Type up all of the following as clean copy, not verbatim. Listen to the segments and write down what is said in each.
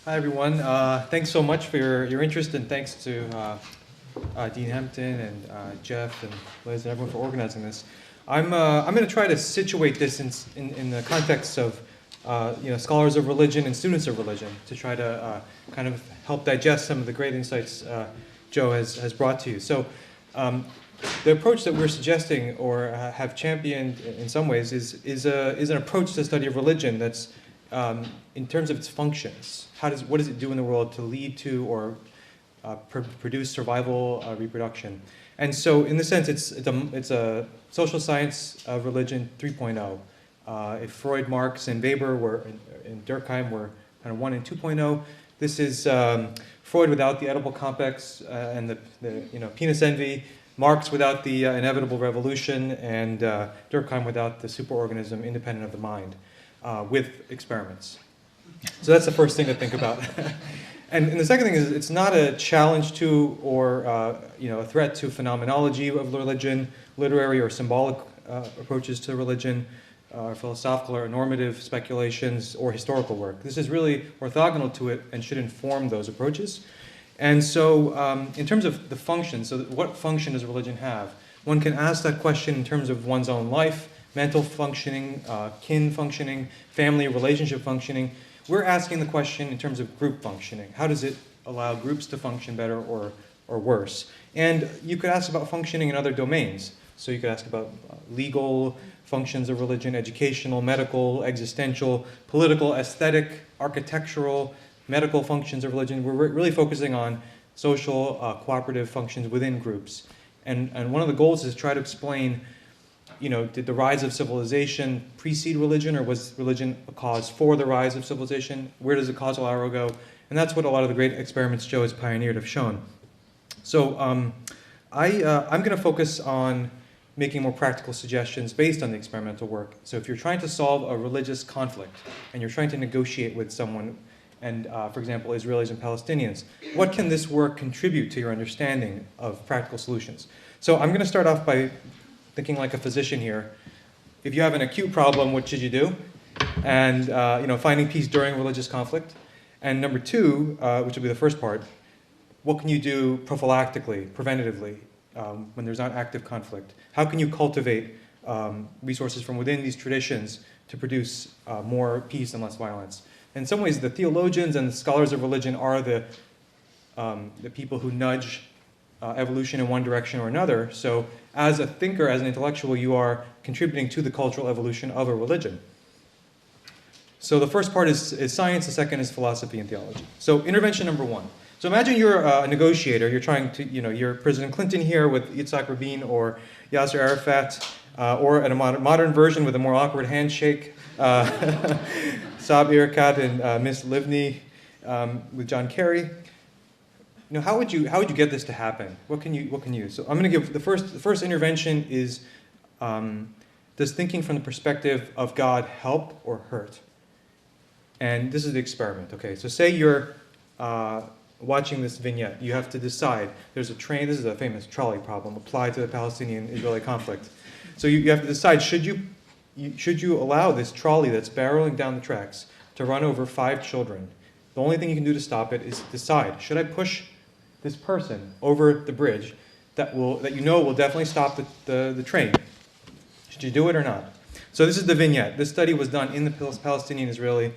Hi, everyone. Thanks so much for your interest, and thanks to Dean Hampton and Jeff and Liz and everyone for organizing this. I'm going to try to situate this in the context of scholars of religion and students of religion to try to kind of help digest some of the great insights Joe has brought to you. So the approach that we're suggesting or have championed in some ways is an approach to the study of religion that's in terms of its functions. What does it do in the world to lead to or produce survival, reproduction? And so, in the sense, it's a social science of religion 3.0. If Freud, Marx, and Weber and Durkheim were kind of 1 and 2.0, this is Freud without the Oedipal complex and the penis envy. Marx without the inevitable revolution, and Durkheim without the superorganism independent of the mind. With experiments. So that's the first thing to think about. and the second thing is it's not a challenge to or a threat to phenomenology of religion, literary or symbolic approaches to religion, philosophical or normative speculations, or historical work. This is really orthogonal to it and should inform those approaches. And so in terms of the function, so what function does religion have? One can ask that question in terms of one's own life, mental functioning, kin functioning, family relationship functioning. We're asking the question in terms of group functioning. How does it allow groups to function better or worse? And you could ask about functioning in other domains. So you could ask about legal functions of religion, educational, medical, existential, political, aesthetic, architectural, medical functions of religion. We're really focusing on social, cooperative functions within groups. And one of the goals is to try to explain, did the rise of civilization precede religion, or was religion a cause for the rise of civilization? Where does the causal arrow go? And that's what a lot of the great experiments Joe has pioneered have shown. So I'm going to focus on making more practical suggestions based on the experimental work. So if you're trying to solve a religious conflict, and you're trying to negotiate with someone, and for example, Israelis and Palestinians, what can this work contribute to your understanding of practical solutions? So I'm going to start off by thinking like a physician here. If you have an acute problem, what should you do? And finding peace during religious conflict. And number two, which will be the first part, what can you do prophylactically, preventatively, when there's not active conflict? How can you cultivate resources from within these traditions to produce more peace and less violence? In some ways, the theologians and the scholars of religion are the people who nudge evolution in one direction or another. So as a thinker, as an intellectual, you are contributing to the cultural evolution of a religion. So the first part is science, the second is philosophy and theology. So intervention number one. So imagine you're a negotiator, you're trying to, you're President Clinton here with Yitzhak Rabin or Yasser Arafat, or in a modern version with a more awkward handshake, Saab Erekat and Miss Livni with John Kerry. How would you get this to happen? What can you? So I'm going to give the first intervention is does thinking from the perspective of God help or hurt? And this is the experiment. Okay, so say you're watching this vignette. You have to decide. There's a train. This is a famous trolley problem applied to the Palestinian-Israeli conflict. So you have to decide: should you allow this trolley that's barreling down the tracks to run over 5 children? The only thing you can do to stop it is decide: should I push this person over the bridge that will definitely stop the train? Should you do it or not? So this is the vignette. This study was done in the Palestinian-Israeli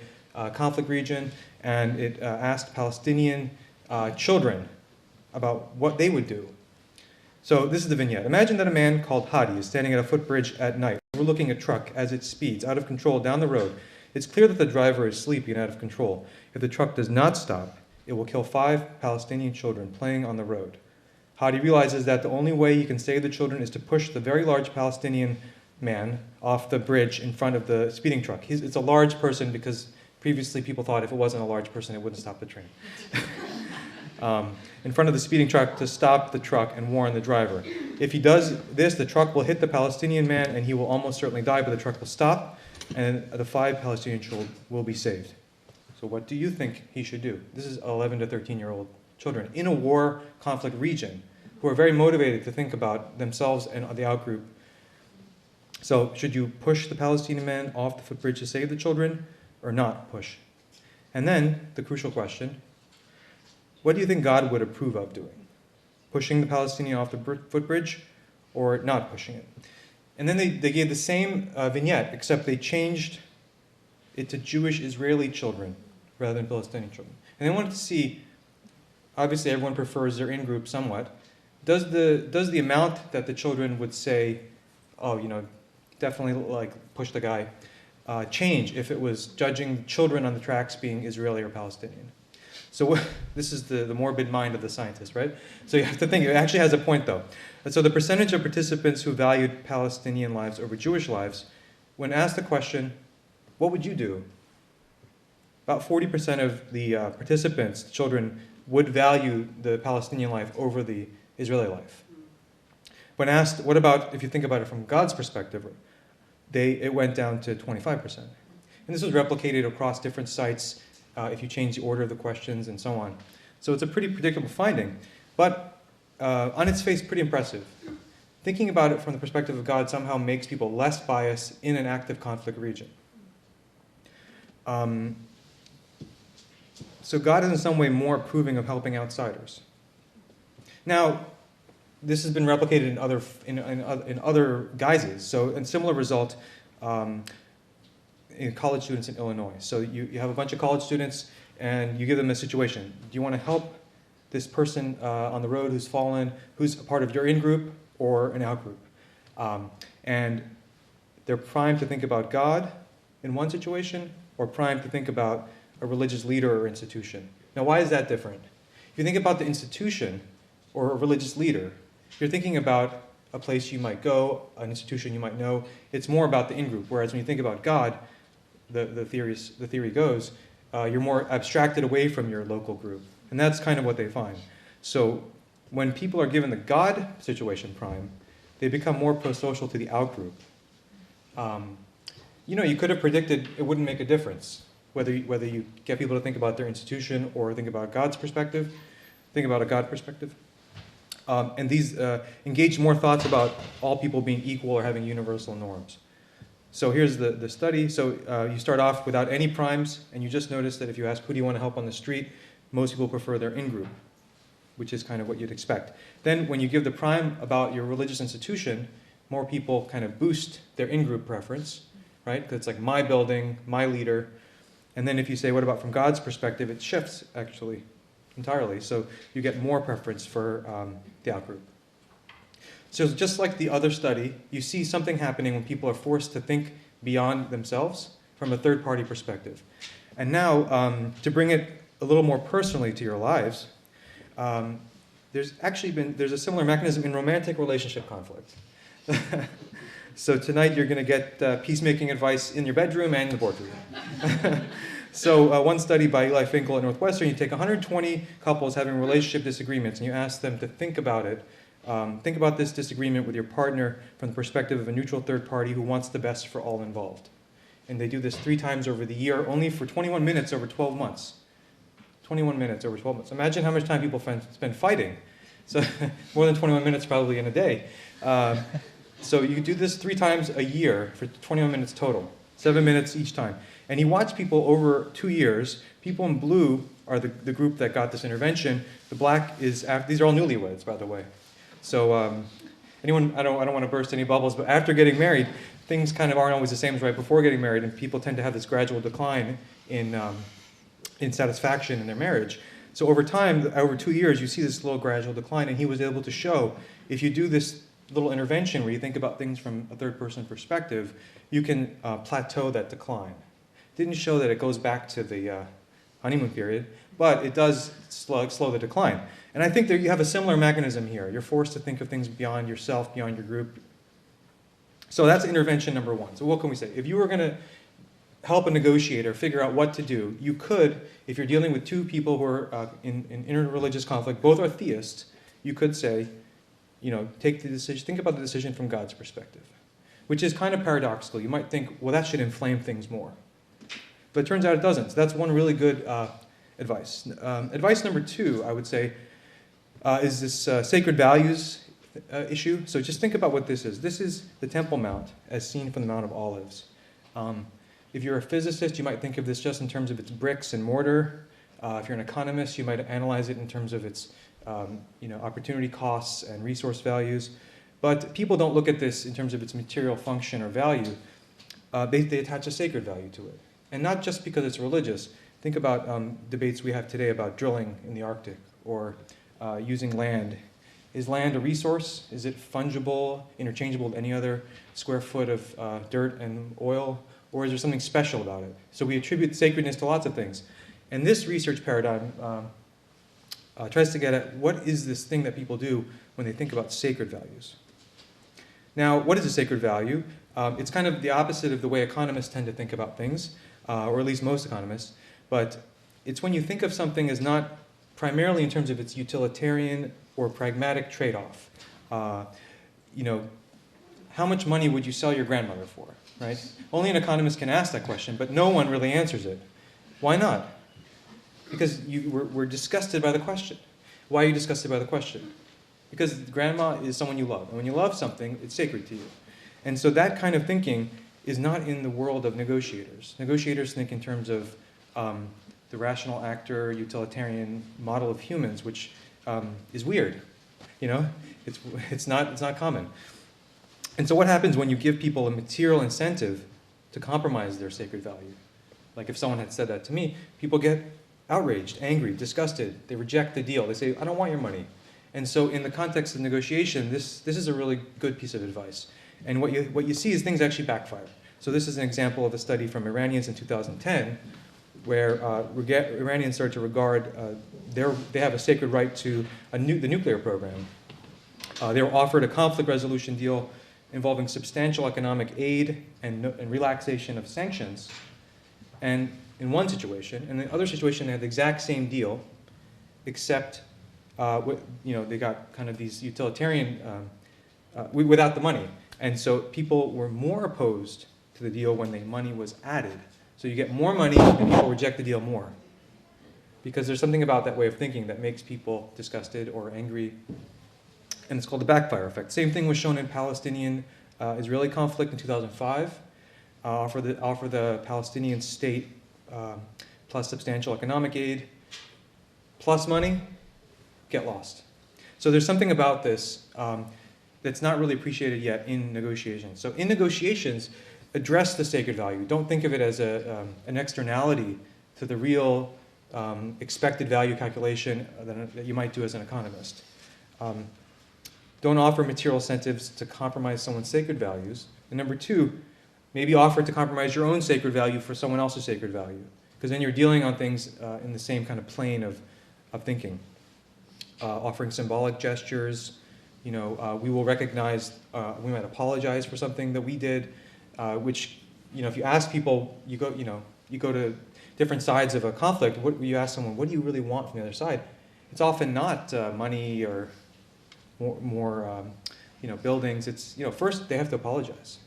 conflict region, and it asked Palestinian children about what they would do. So this is the vignette. Imagine that a man called Hadi is standing at a footbridge at night, overlooking a truck as it speeds out of control down the road. It's clear that the driver is sleepy and out of control. If the truck does not stop, it will kill 5 Palestinian children playing on the road. Hadi realizes that the only way he can save the children is to push the very large Palestinian man off the bridge in front of the speeding truck. It's a large person because previously people thought if it wasn't a large person, it wouldn't stop the train. In front of the speeding truck to stop the truck and warn the driver. If he does this, the truck will hit the Palestinian man and he will almost certainly die, but the truck will stop and the 5 Palestinian children will be saved. So what do you think he should do? This is 11 to 13-year-old children in a war conflict region who are very motivated to think about themselves and the outgroup. So should you push the Palestinian man off the footbridge to save the children or not push? And then, the crucial question, what do you think God would approve of doing? Pushing the Palestinian off the footbridge or not pushing it? And then they gave the same vignette, except they changed it to Jewish Israeli children rather than Palestinian children. And they wanted to see, obviously everyone prefers their in-group somewhat. Does the amount that the children would say, oh, definitely like push the guy, change if it was judging children on the tracks being Israeli or Palestinian? So this is the morbid mind of the scientist, right? So you have to think, it actually has a point though. And so the percentage of participants who valued Palestinian lives over Jewish lives, when asked the question, what would you do? About 40% of the participants, children, would value the Palestinian life over the Israeli life. When asked, what about, if you think about it from God's perspective, it went down to 25%. And this was replicated across different sites if you change the order of the questions and so on. So it's a pretty predictable finding, but on its face, pretty impressive. Thinking about it from the perspective of God somehow makes people less biased in an active conflict region. So God is in some way more approving of helping outsiders. Now, this has been replicated in other guises. So, a similar result in college students in Illinois. So you have a bunch of college students, and you give them a situation. Do you want to help this person on the road who's fallen, who's a part of your in-group or an out-group? And they're primed to think about God in one situation, or primed to think about a religious leader or institution. Now, why is that different? If you think about the institution or a religious leader, you're thinking about a place you might go, an institution you might know. It's more about the in-group. Whereas when you think about God, the theory goes, you're more abstracted away from your local group. And that's kind of what they find. So when people are given the God situation prime, they become more pro-social to the out-group. You could have predicted it wouldn't make a difference whether you get people to think about their institution or think about God's perspective, think about a God perspective. And these engage more thoughts about all people being equal or having universal norms. So here's the study. So you start off without any primes, and you just notice that if you ask who do you want to help on the street, most people prefer their in-group, which is kind of what you'd expect. Then when you give the prime about your religious institution, more people kind of boost their in-group preference, right? Because it's like my building, my leader. And then if you say, what about from God's perspective, it shifts actually entirely. So you get more preference for the outgroup. So just like the other study, you see something happening when people are forced to think beyond themselves from a third-party perspective. And now, to bring it a little more personally to your lives, there's a similar mechanism in romantic relationship conflict. So tonight you're going to get peacemaking advice in your bedroom and in the boardroom. So one study by Eli Finkel at Northwestern, you take 120 couples having relationship disagreements and you ask them to think about it. Think about this disagreement with your partner from the perspective of a neutral third party who wants the best for all involved. And they do this 3 times over the year, only for 21 minutes over 12 months. 21 minutes over 12 months. Imagine how much time people spend fighting. So more than 21 minutes probably in a day. So you do this 3 times a year for 21 minutes total, 7 minutes each time. And you watch people over 2 years. People in blue are the group that got this intervention. The black is, these are all newlyweds, by the way. So I don't want to burst any bubbles, but after getting married, things kind of aren't always the same as right before getting married, and people tend to have this gradual decline in satisfaction in their marriage. So over time, over 2 years, you see this slow gradual decline, and he was able to show if you do this little intervention where you think about things from a third-person perspective, you can plateau that decline. Didn't show that it goes back to the honeymoon period, but it does slow the decline. And I think that you have a similar mechanism here. You're forced to think of things beyond yourself, beyond your group. So that's intervention number 1. So what can we say? If you were going to help a negotiator figure out what to do, you could, if you're dealing with 2 people who are in interreligious conflict, both are theists, you could say, take the decision, think about the decision from God's perspective, which is kind of paradoxical. You might think, well, that should inflame things more. But it turns out it doesn't. So that's one really good advice. Advice number 2, I would say, is this sacred values issue. So just think about what this is. This is the Temple Mount as seen from the Mount of Olives. If you're a physicist, you might think of this just in terms of its bricks and mortar. If you're an economist, you might analyze it in terms of its opportunity costs and resource values. But people don't look at this in terms of its material function or value. They attach a sacred value to it. And not just because it's religious. Think about debates we have today about drilling in the Arctic or using land. Is land a resource? Is it fungible, interchangeable with any other square foot of dirt and oil? Or is there something special about it? So we attribute sacredness to lots of things. And this research paradigm tries to get at what is this thing that people do when they think about sacred values. Now, what is a sacred value? It's kind of the opposite of the way economists tend to think about things, or at least most economists. But it's when you think of something as not primarily in terms of its utilitarian or pragmatic trade-off. How much money would you sell your grandmother for, right? Only an economist can ask that question, but no one really answers it. Why not? Because we're disgusted by the question. Why are you disgusted by the question? Because grandma is someone you love. And when you love something, it's sacred to you. And so that kind of thinking is not in the world of negotiators. Negotiators think in terms of the rational actor, utilitarian model of humans, which is weird. It's not common. And so what happens when you give people a material incentive to compromise their sacred value? Like if someone had said that to me, people get outraged, angry, disgusted. They reject the deal. They say, I don't want your money. And so in the context of negotiation, this is a really good piece of advice. And what you see is things actually backfire. So this is an example of a study from Iranians in 2010, where Iranians started to regard, they have a sacred right to the nuclear program. They were offered a conflict resolution deal involving substantial economic aid and relaxation of sanctions. And in one situation, and in the other situation, they had the exact same deal, except they got kind of these utilitarian, without the money. And so people were more opposed to the deal when the money was added. So you get more money and people reject the deal more. Because there's something about that way of thinking that makes people disgusted or angry. And it's called the Backfire Effect. Same thing was shown in Palestinian-Israeli conflict in 2005. Offer the Palestinian state plus substantial economic aid, plus money, get lost. So there's something about this that's not really appreciated yet in negotiations. So in negotiations, address the sacred value. Don't think of it as an externality to the real expected value calculation that you might do as an economist. Don't offer material incentives to compromise someone's sacred values. And number two, maybe offer to compromise your own sacred value for someone else's sacred value. Because then you're dealing on things in the same kind of plane of thinking. Offering symbolic gestures. We will recognize, we might apologize for something that we did, which, if you ask people, you go to different sides of a conflict, you ask someone, what do you really want from the other side? It's often not money or more buildings. It's, first they have to apologize.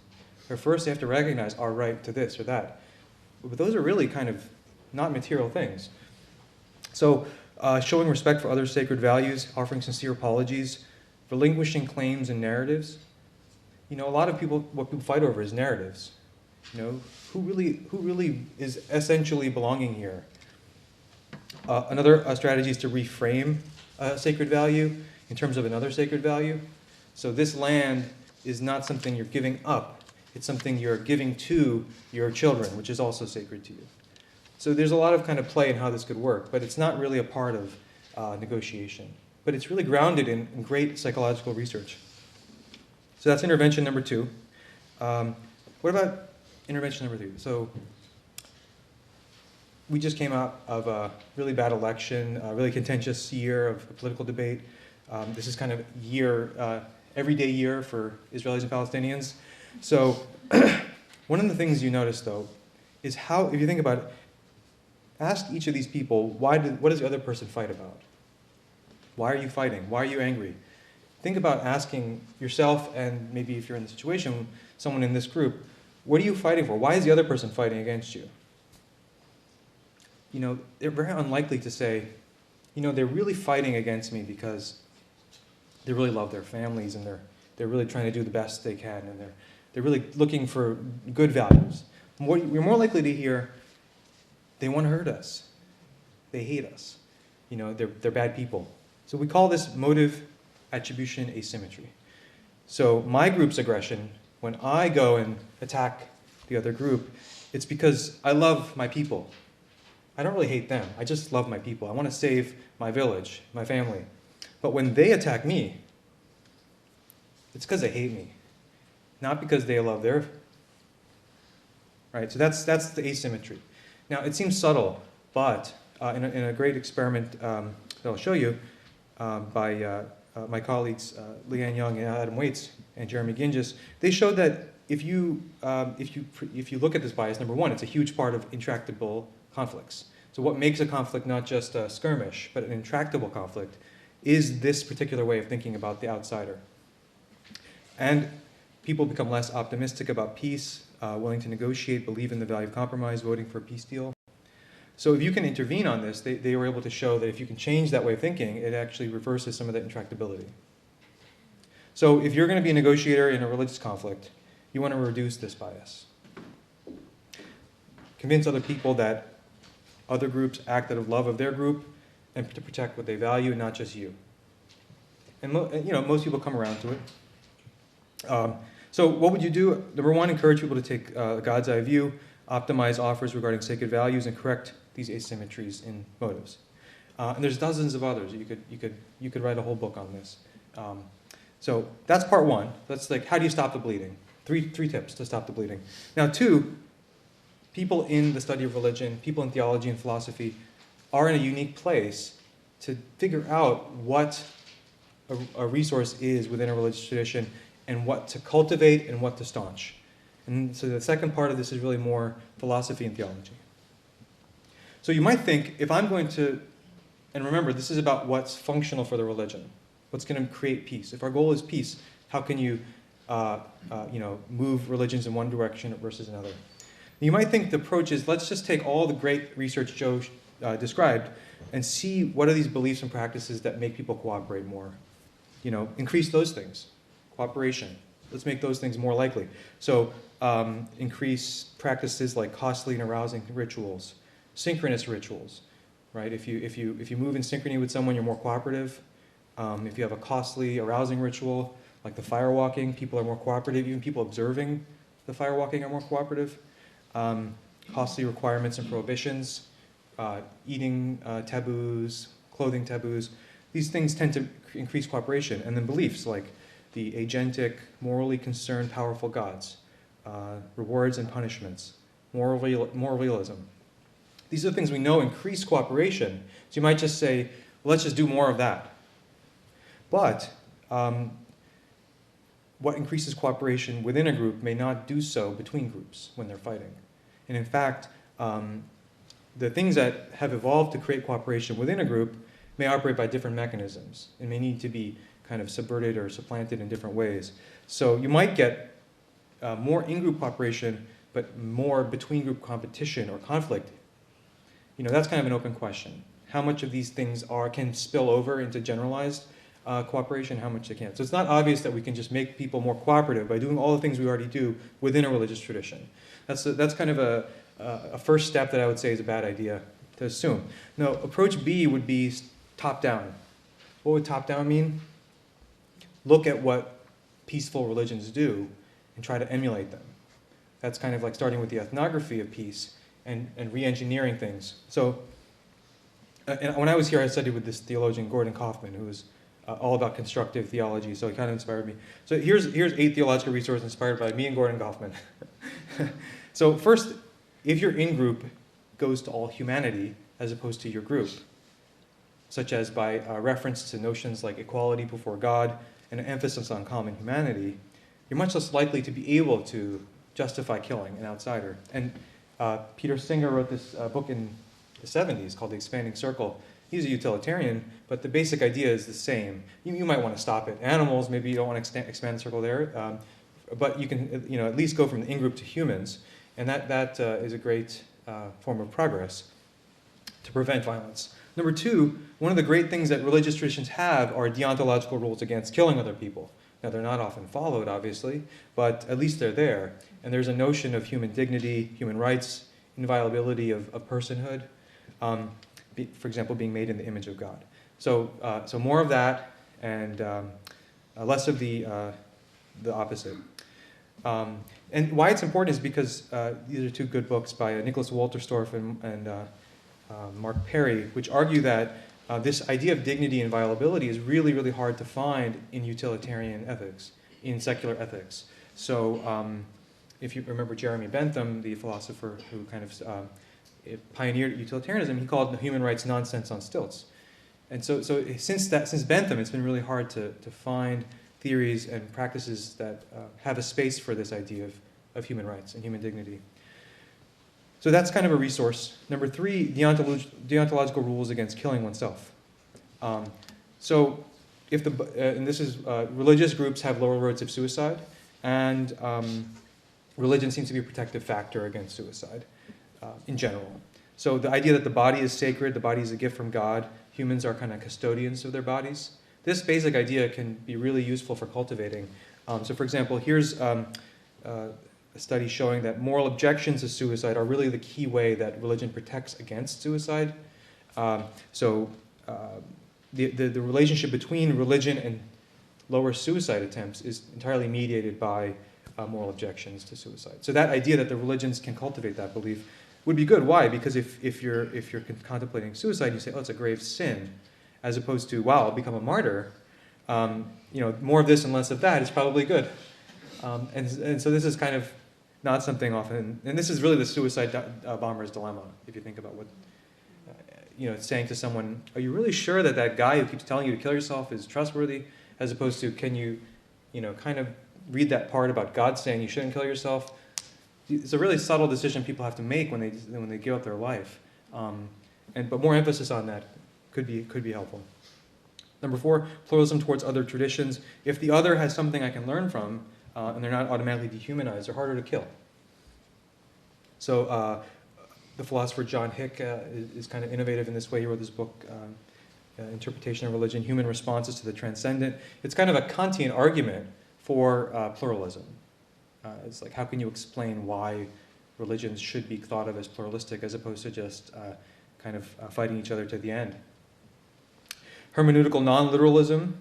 Or first they have to recognize our right to this or that. But those are really kind of not material things. So showing respect for other sacred values, offering sincere apologies, relinquishing claims and narratives. A lot of what people fight over is narratives. Who really is essentially belonging here? Another strategy is to reframe a sacred value in terms of another sacred value. So this land is not something you're giving up. It's something you're giving to your children, which is also sacred to you. So there's a lot of kind of play in how this could work, but it's not really a part of negotiation. But it's really grounded in great psychological research. So that's intervention number two. What about intervention number three? So we just came out of a really bad election, a really contentious year of political debate. This is kind of everyday year for Israelis and Palestinians. So one of the things you notice, though, is how, if you think about it, ask each of these people, what does the other person fight about? Why are you fighting? Why are you angry? Think about asking yourself, and maybe if you're in the situation, someone in this group, what are you fighting for? Why is the other person fighting against you? They're very unlikely to say, they're really fighting against me because they really love their families and they're really trying to do the best they can and they're really looking for good values. we're more likely to hear, they want to hurt us. They hate us. They're bad people. So we call this motive attribution asymmetry. So my group's aggression, when I go and attack the other group, it's because I love my people. I don't really hate them. I just love my people. I want to save my village, my family. But when they attack me, it's because they hate me, not because they love their. Right? So that's the asymmetry. Now, it seems subtle, but in a great experiment that I'll show you by my colleagues Leanne Young and Adam Waits and Jeremy Ginges, they showed that if you look at this bias, number one, it's a huge part of intractable conflicts. So what makes a conflict not just a skirmish, but an intractable conflict, is this particular way of thinking about the outsider. And people become less optimistic about peace, willing to negotiate, believe in the value of compromise, voting for a peace deal. So if you can intervene on this, they were able to show that if you can change that way of thinking, it actually reverses some of that intractability. So if you're going to be a negotiator in a religious conflict, you want to reduce this bias. Convince other people that other groups act out of love of their group and to protect what they value, and not just you. And most people come around to it. So what would you do? Number one, encourage people to take a God's eye view, optimize offers regarding sacred values, and correct these asymmetries in motives. And there's dozens of others. You could write a whole book on this. So that's part one. That's like, how do you stop the bleeding? Three tips to stop the bleeding. Now, two, people in the study of religion, people in theology and philosophy, are in a unique place to figure out what a resource is within a religious tradition and what to cultivate and what to staunch. And so the second part of this is really more philosophy and theology. So you might think, if I'm going to, and remember, this is about what's functional for the religion, what's going to create peace. If our goal is peace, how can you, move religions in one direction versus another? You might think the approach is, let's just take all the great research Joe described and see what are these beliefs and practices that make people cooperate more. Increase those things. Cooperation. Let's make those things more likely. So increase practices like costly and arousing rituals, synchronous rituals, right? If you move in synchrony with someone, you're more cooperative. If you have a costly, arousing ritual like the fire walking, people are more cooperative. Even people observing the fire walking are more cooperative. Costly requirements and prohibitions, eating taboos, clothing taboos. These things tend to increase cooperation. And then beliefs like the agentic, morally concerned, powerful gods, rewards and punishments, moral realism. These are things we know increase cooperation. So you might just say, well, let's just do more of that. But what increases cooperation within a group may not do so between groups when they're fighting. And in fact, the things that have evolved to create cooperation within a group may operate by different mechanisms and may need to be kind of subverted or supplanted in different ways. So you might get more in-group cooperation, but more between-group competition or conflict. That's kind of an open question. How much of these things can spill over into generalized cooperation, how much they can't. So it's not obvious that we can just make people more cooperative by doing all the things we already do within a religious tradition. That's kind of a first step that I would say is a bad idea to assume. No, approach B would be top-down. What would top-down mean? Look at what peaceful religions do and try to emulate them. That's kind of like starting with the ethnography of peace and re-engineering things. So when I was here, I studied with this theologian, Gordon Kaufman, who was all about constructive theology, so it kind of inspired me. So here's 8 theological resources inspired by me and Gordon Kaufman. So first, if your in-group goes to all humanity as opposed to your group, such as by reference to notions like equality before God and an emphasis on common humanity, you're much less likely to be able to justify killing an outsider. And Peter Singer wrote this book in the 70s called The Expanding Circle. He's a utilitarian, but the basic idea is the same. You might want to stop it. Animals, maybe you don't want to expand the circle there, but you can at least go from the in-group to humans, and that is a great form of progress to prevent violence. Number 2, one of the great things that religious traditions have are deontological rules against killing other people. Now, they're not often followed, obviously, but at least they're there. And there's a notion of human dignity, human rights, inviolability of personhood, for example, being made in the image of God. So more of that and less of the opposite. And why it's important is because these are two good books by Nicholas Wolterstorff and Mark Perry, which argue that this idea of dignity and inviolability is really, really hard to find in utilitarian ethics, in secular ethics. So if you remember Jeremy Bentham, the philosopher who kind of pioneered utilitarianism, he called human rights nonsense on stilts. And so since Bentham, it's been really hard to find theories and practices that have a space for this idea of human rights and human dignity. So that's kind of a resource. Number 3, deontological rules against killing oneself. So if and this is religious groups have lower rates of suicide, and religion seems to be a protective factor against suicide in general. So the idea that the body is sacred, the body is a gift from God, humans are kind of custodians of their bodies. This basic idea can be really useful for cultivating. So for example, here's a study showing that moral objections to suicide are really the key way that religion protects against suicide. The relationship between religion and lower suicide attempts is entirely mediated by moral objections to suicide. So that idea that the religions can cultivate that belief would be good. Why? Because if you're contemplating suicide, you say, oh, it's a grave sin, as opposed to, wow, I'll become a martyr. More of this and less of that is probably good. And so this is kind of not something often, and this is really the suicide bomber's dilemma, if you think about what, saying to someone, are you really sure that that guy who keeps telling you to kill yourself is trustworthy, as opposed to, can you, kind of read that part about God saying you shouldn't kill yourself? It's a really subtle decision people have to make when they give up their life. But more emphasis on that could be helpful. Number 4, pluralism towards other traditions. If the other has something I can learn from, and they're not automatically dehumanized, they're harder to kill. So the philosopher John Haque is kind of innovative in this way. He wrote this book, Interpretation of Religion, Human Responses to the Transcendent. It's kind of a Kantian argument for pluralism. It's like, how can you explain why religions should be thought of as pluralistic as opposed to just kind of fighting each other to the end? Hermeneutical non-literalism,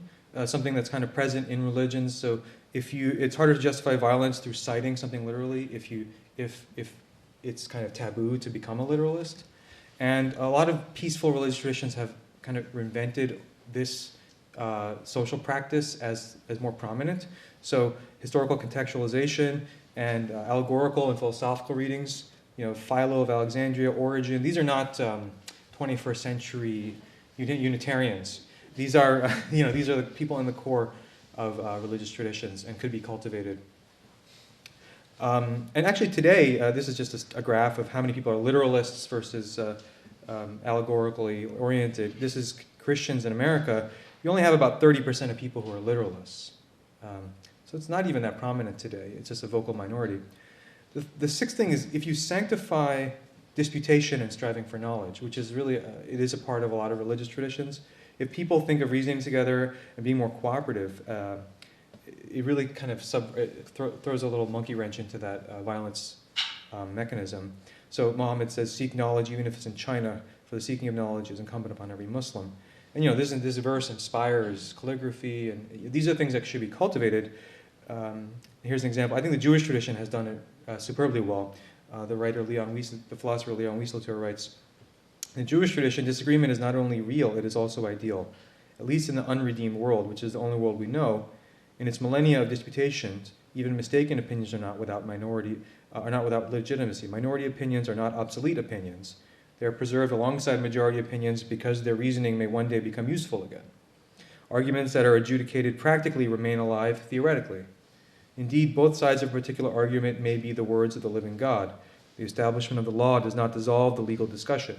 something that's kind of present in religions. So it's harder to justify violence through citing something literally if it's kind of taboo to become a literalist. And a lot of peaceful religious traditions have kind of reinvented this social practice as more prominent. So historical contextualization and allegorical and philosophical readings, Philo of Alexandria, Origen, these are not 21st century Unitarians. These are, these are the people in the core of religious traditions and could be cultivated. And actually today, this is just a graph of how many people are literalists versus allegorically oriented. This is Christians in America. You only have about 30% of people who are literalists. So it's not even that prominent today. It's just a vocal minority. The sixth thing is, if you sanctify disputation and striving for knowledge, which is really, it is a part of a lot of religious traditions. If people think of reasoning together and being more cooperative, it really kind of throws a little monkey wrench into that violence mechanism. So Muhammad says, seek knowledge even if it's in China, for the seeking of knowledge is incumbent upon every Muslim. And this verse inspires calligraphy, and these are things that should be cultivated. Here's an example. I think the Jewish tradition has done it superbly well. The philosopher Leon Wieseltier writes, in the Jewish tradition, disagreement is not only real, it is also ideal. At least in the unredeemed world, which is the only world we know, in its millennia of disputations, even mistaken opinions are not without legitimacy. Minority opinions are not obsolete opinions. They are preserved alongside majority opinions because their reasoning may one day become useful again. Arguments that are adjudicated practically remain alive theoretically. Indeed, both sides of a particular argument may be the words of the living God. The establishment of the law does not dissolve the legal discussion.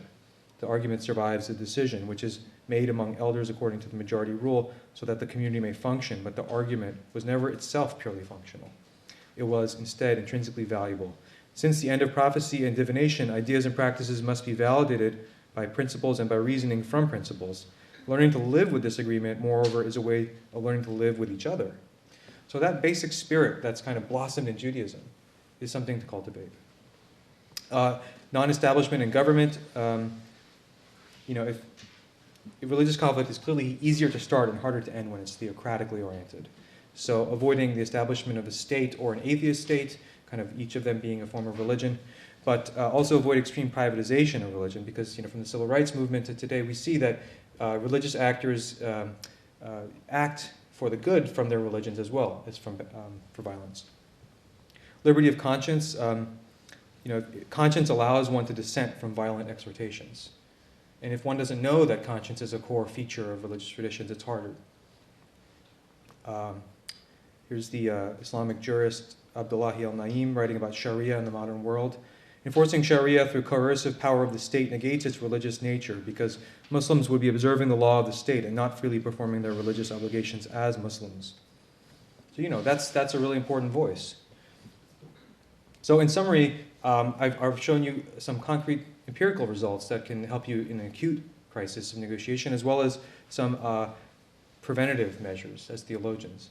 The argument survives the decision, which is made among elders according to the majority rule, so that the community may function, but the argument was never itself purely functional. It was instead intrinsically valuable. Since the end of prophecy and divination, ideas and practices must be validated by principles and by reasoning from principles. Learning to live with disagreement, moreover, is a way of learning to live with each other. So that basic spirit that's kind of blossomed in Judaism is something to cultivate. Non-establishment in government, if religious conflict is clearly easier to start and harder to end when it's theocratically oriented. So avoiding the establishment of a state or an atheist state, kind of each of them being a form of religion, but also avoid extreme privatization of religion, because from the civil rights movement to today, we see that religious actors act for the good from their religions as well as for violence. Liberty of conscience. Conscience allows one to dissent from violent exhortations. And if one doesn't know that conscience is a core feature of religious traditions, it's harder. Here's the Islamic jurist Abdullahi al-Naim writing about Sharia in the modern world. Enforcing Sharia through coercive power of the state negates its religious nature, because Muslims would be observing the law of the state and not freely performing their religious obligations as Muslims. So, that's a really important voice. So in summary, I've shown you some concrete empirical results that can help you in an acute crisis of negotiation, as well as some preventative measures as theologians.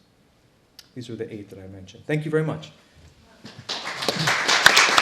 These are the 8 that I mentioned. Thank you very much.